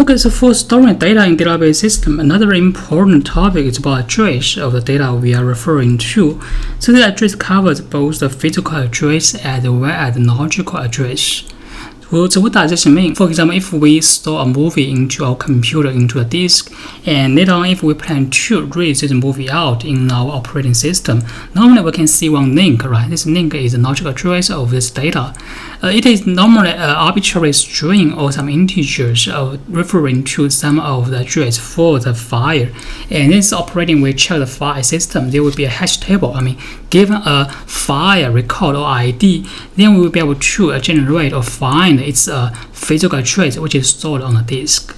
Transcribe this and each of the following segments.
Okay, so for storing data in database system, another important topic is about address of the data we are referring to. So the address covers both the physical address as well as the logical address. So what does this mean? For example, if we store a movie into our computer, into a disk, and later on if we plan to read this movie out in our operating system, normally we can see one link, right? This link is the logical address of this data. It is normally an arbitrary string or some integers referring to some of the address for the file. And this operating will check the file system. There will be a hash table. Given a file record or ID, then we will be able to generate or find its physical address which is stored on a disk.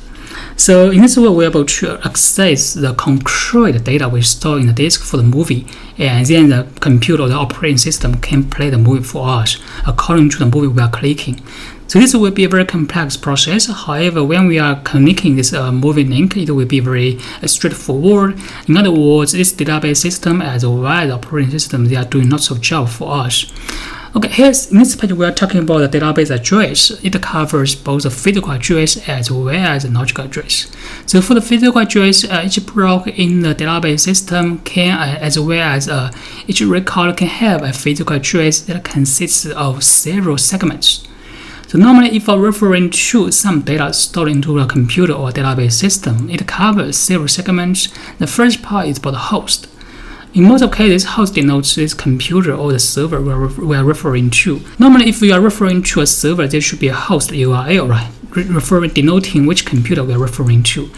So in this way, we're able to access the concrete data we store in the disk for the movie, and then the computer or the operating system can play the movie for us according to the movie we are clicking. So this will be a very complex process. However, when we are connecting this movie link, it will be very straightforward. In other words, this database system as well as the operating system, they are doing lots of job for us. Okay, here's in this page we are talking about the database address. It covers both the physical address as well as the logical address. So for the physical address, each block in the database system can, as well as each record can have a physical address that consists of several segments. So normally, if we're referring to some data stored into a computer or database system, it covers several segments. The first part is about the host. In most of cases, host denotes this computer or the server we are referring to. Normally, if we are referring to a server, there should be a host URL, right? Denoting which computer we are referring to.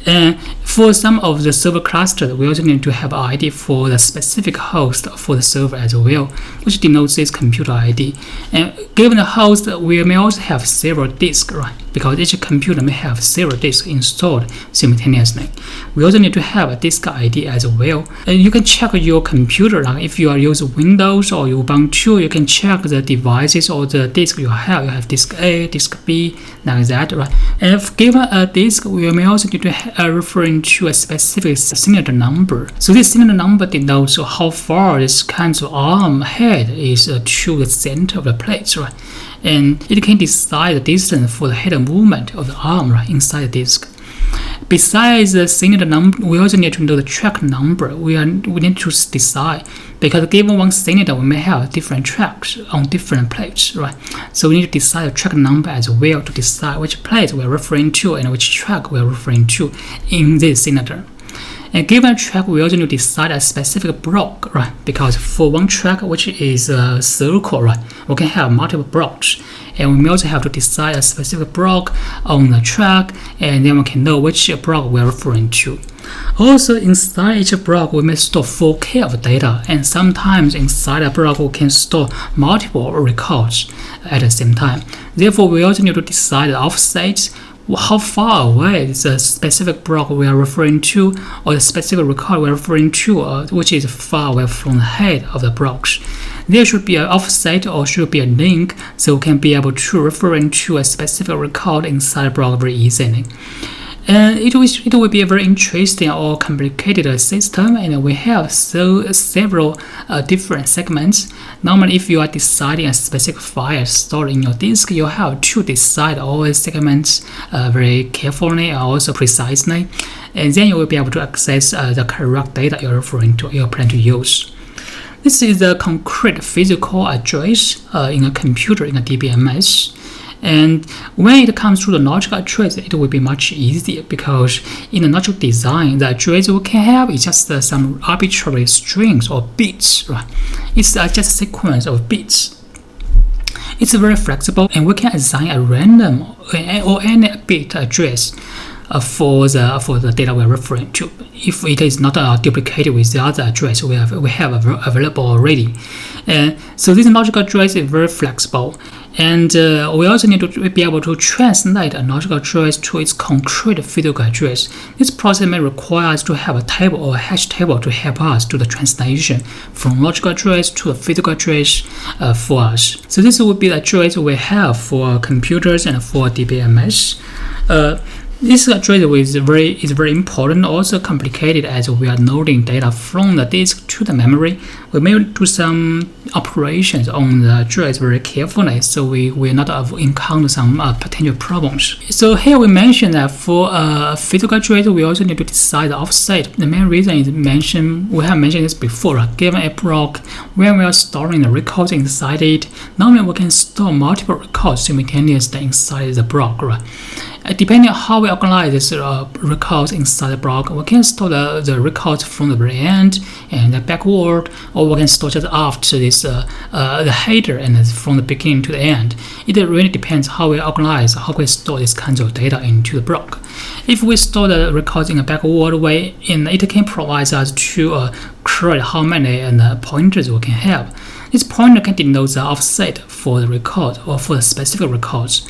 And for some of the server clusters, we also need to have an ID for the specific host for the server as well, which denotes this computer ID. And given the host, we may also have several disks, right? Because each computer may have several disks installed simultaneously. We also need to have a disk ID as well. And you can check your computer, like if you are using Windows or Ubuntu, you can check the devices or the disk you have. You have disk A, disk B, like that, right? And if given a disk, we may also need to referring to a specific cylinder number. So this cylinder number denotes how far this kind of arm head is to the center of the plate, right? And it can decide the distance for the head movement of the arm, right, inside the disk. Besides the cylinder number, we also need to know the track number. We need to decide, because given one cylinder, we may have different tracks on different plates, right? So we need to decide the track number as well to decide which plate we are referring to and which track we are referring to in this cylinder. And given a track, we also need to decide a specific block, right? Because for one track, which is a circle, right, we can have multiple blocks. And we may also have to decide a specific block on the track, and then we can know which block we are referring to. Also, inside each block, we may store 4K of data, and sometimes inside a block, we can store multiple records at the same time. Therefore, we also need to decide the offset, how far away the specific block we are referring to, or the specific record we are referring to, which is far away from the head of the blocks. There should be an offset or should be a link, so we can be able to refer to a specific record inside a block very easily. And it will be a very interesting or complicated system, and we have several different segments. Normally, if you are deciding a specific file stored in your disk, you have to decide all the segments very carefully and also precisely, and then you will be able to access the correct data you're referring to, you plan to use. This is the concrete physical address in a computer in a DBMS. And when it comes to the logical address, it will be much easier, because in the logical design, the address we can have is just some arbitrary strings or bits, right? It's just a sequence of bits. It's very flexible, and we can assign a random or any bit address for the data we're referring to, if it is not duplicated with the other address we have available already. And so this logical address is very flexible, and we also need to be able to translate a logical address to its concrete physical address. This process may require us to have a table or a hash table to help us do the translation from logical address to a physical address for us. So this would be the address we have for computers and for DBMS. This address is very important, also complicated, as we are loading data from the disk to the memory. We may do some operations on the address very carefully, so we will not encounter some potential problems. So here we mentioned that for a physical address, we also need to decide the offset. The main reason is we have mentioned this before. Given a block where we are storing the records inside it, normally we can store multiple records simultaneously inside the block, right? Depending on how we organize these records inside the block, we can store the records from the very end and the backward, or we can store just after this the header and from the beginning to the end. It really depends how we organize, how we store this kinds of data into the block. If we store the records in a backward way, and it can provide us to create how many pointers we can have. This pointer can denote the offset for the record or for the specific records.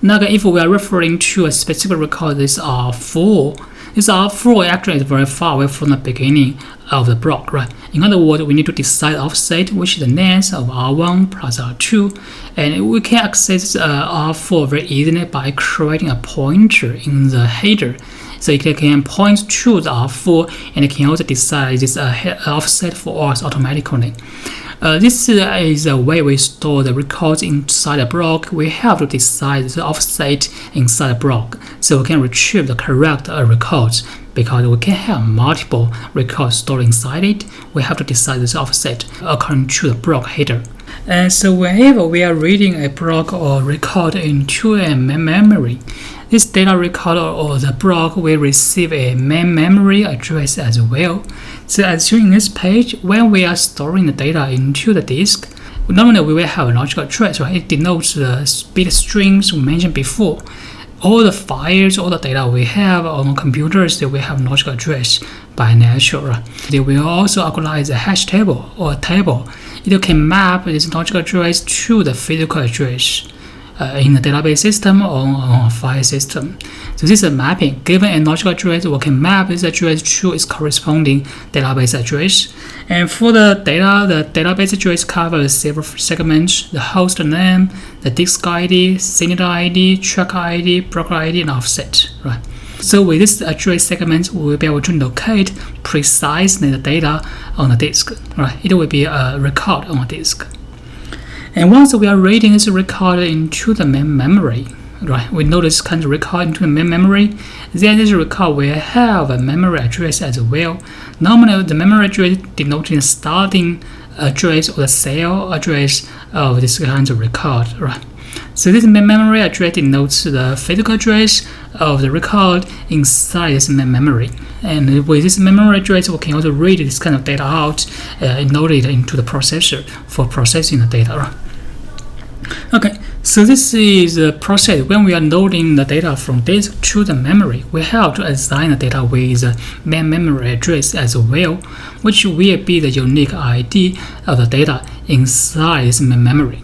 Now, if we are referring to a specific record, this R4. This R4 actually is very far away from the beginning of the block, right? In other words, we need to decide offset, which is the length of R1 plus R2, and we can access R4 very easily by creating a pointer in the header. So it can point to the R4, and it can also decide this offset for us automatically. This is a way we store the records inside a block. We have to decide the offset inside a block, so we can retrieve the correct records. Because we can have multiple records stored inside it, we have to decide this offset according to the block header. And so whenever we are reading a block or record into a main memory, this data record or the block will receive a main memory address as well. So as shown in this page, when we are storing the data into the disk, normally we will have a logical address, right? It denotes the bit strings we mentioned before. All the files, all the data we have on computers, they will have logical address by nature. Right? They will also organize a hash table or a table. It can map this logical address to the physical address in the database system or on a file system. So this is a mapping. Given a logical address, we can map this address to its corresponding database address. And for the data, the database address covers several segments: the host name, the disk ID, cylinder ID, tracker ID, block ID, and offset. Right. So with this address segment, we will be able to locate precisely the data on the disk. Right. It will be a record on a disk. And once we are reading this record into the main memory, right, we know this kind of record into the main memory, then this record will have a memory address as well. Normally, the memory address denoting the starting address or the cell address of this kind of record, right? So this main memory address denotes the physical address of the record inside this main memory. And with this memory address, we can also read this kind of data out and load it into the processor for processing the data, right? Okay, so this is the process. When we are loading the data from disk to the memory, we have to assign the data with the main memory address as well, which will be the unique ID of the data inside this main memory.